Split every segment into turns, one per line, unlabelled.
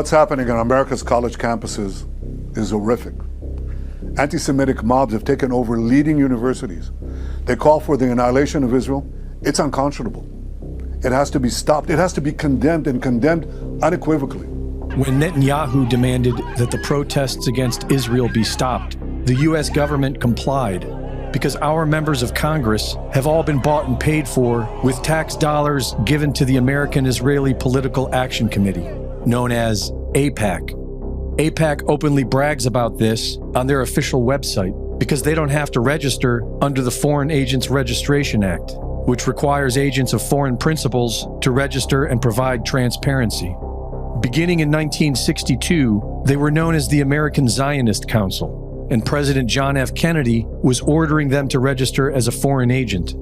What's happening in America's college campuses is horrific. Anti-Semitic mobs have taken over leading universities. They call for the annihilation of Israel. It's unconscionable. It has to be stopped. It has to be condemned, and condemned unequivocally.
When Netanyahu demanded that the protests against Israel be stopped, the U.S. government complied because our members of Congress have all been bought and paid for with tax dollars given to the American Israeli Political Action Committee, known as AIPAC. AIPAC openly brags about this on their official website because they don't have to register under the Foreign Agents Registration Act, which requires agents of foreign principals to register and provide transparency. Beginning in 1962, they were known as the American Zionist Council, and President John F. Kennedy was ordering them to register as a foreign agent.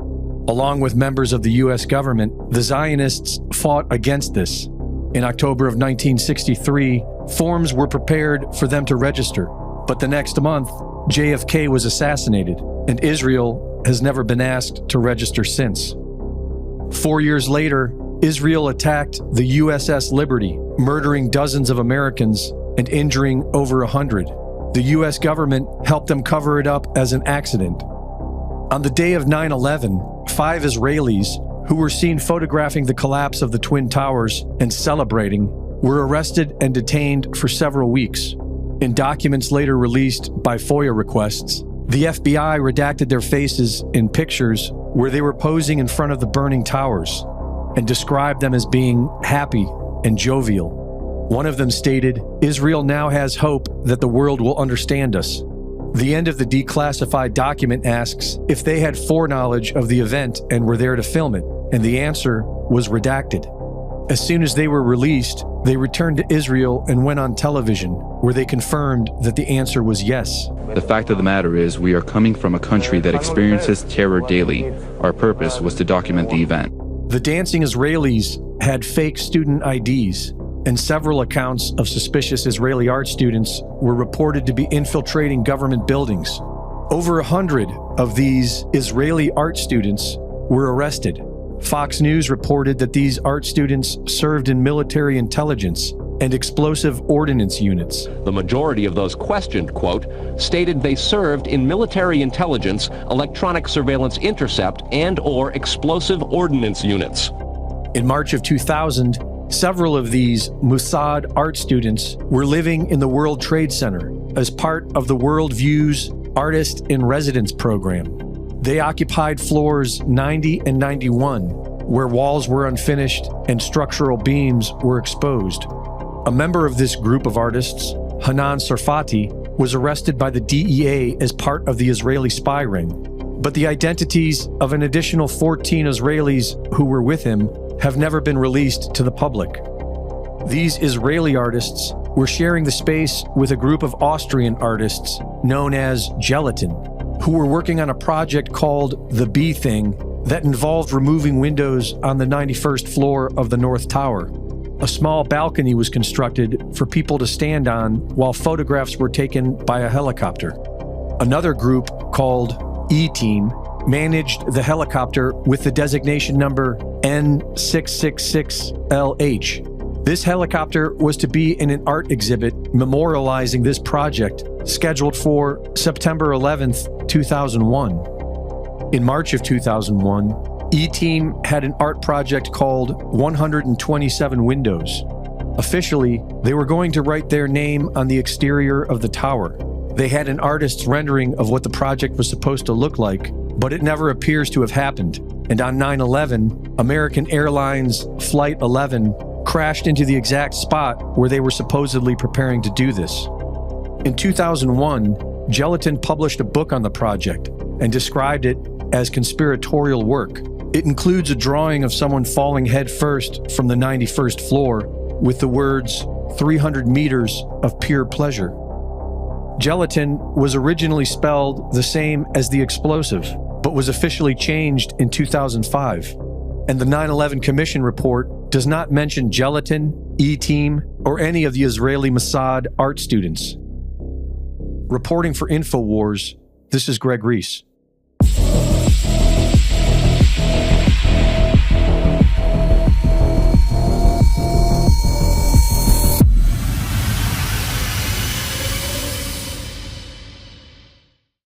Along with members of the U.S. government, the Zionists fought against this. In October of 1963, forms were prepared for them to register, but the next month, JFK was assassinated, and Israel has never been asked to register since. 4 years later, Israel attacked the USS Liberty, murdering dozens of Americans and injuring over 100. The U.S. government helped them cover it up as an accident. On the day of 9/11, 5 Israelis, who were seen photographing the collapse of the Twin Towers and celebrating, were arrested and detained for several weeks. In documents later released by FOIA requests, the FBI redacted their faces in pictures where they were posing in front of the burning towers and described them as being happy and jovial. One of them stated, "Israel now has hope that the world will understand us." The end of the declassified document asks if they had foreknowledge of the event and were there to film it, and the answer was redacted. As soon as they were released, they returned to Israel and went on television, where they confirmed that the answer was yes.
The fact of the matter is, we are coming from a country that experiences terror daily. Our purpose was to document the event.
The dancing Israelis had fake student IDs, and several accounts of suspicious Israeli art students were reported to be infiltrating government buildings. Over 100 of these Israeli art students were arrested. Fox News reported that these art students served in military intelligence and explosive ordnance units.
The majority of those questioned, quote, stated they served in military intelligence, electronic surveillance intercept, and/or explosive ordnance units.
In March of 2000, several of these Mossad art students were living in the World Trade Center as part of the World Views Artist in Residence program. They occupied floors 90 and 91, where walls were unfinished and structural beams were exposed. A member of this group of artists, Hanan Sarfati, was arrested by the DEA as part of the Israeli spy ring. But the identities of an additional 14 Israelis who were with him have never been released to the public. These Israeli artists were sharing the space with a group of Austrian artists known as Gelatin, who were working on a project called The Bee Thing that involved removing windows on the 91st floor of the North Tower. A small balcony was constructed for people to stand on while photographs were taken by a helicopter. Another group called E-Team managed the helicopter with the designation number N666LH. This helicopter was to be in an art exhibit memorializing this project, scheduled for September 11th, 2001. In March of 2001, E-Team had an art project called 127 Windows. Officially, they were going to write their name on the exterior of the tower. They had an artist's rendering of what the project was supposed to look like, but it never appears to have happened. And on 9/11, American Airlines Flight 11 crashed into the exact spot where they were supposedly preparing to do this. In 2001, Gelatin published a book on the project and described it as conspiratorial work. It includes a drawing of someone falling headfirst from the 91st floor with the words, 300 meters of pure pleasure. Gelatin was originally spelled the same as the explosive, but was officially changed in 2005. And the 9/11 Commission report does not mention Gelatin, E-Team, or any of the Israeli Mossad art students. Reporting for InfoWars, this is Greg Reese.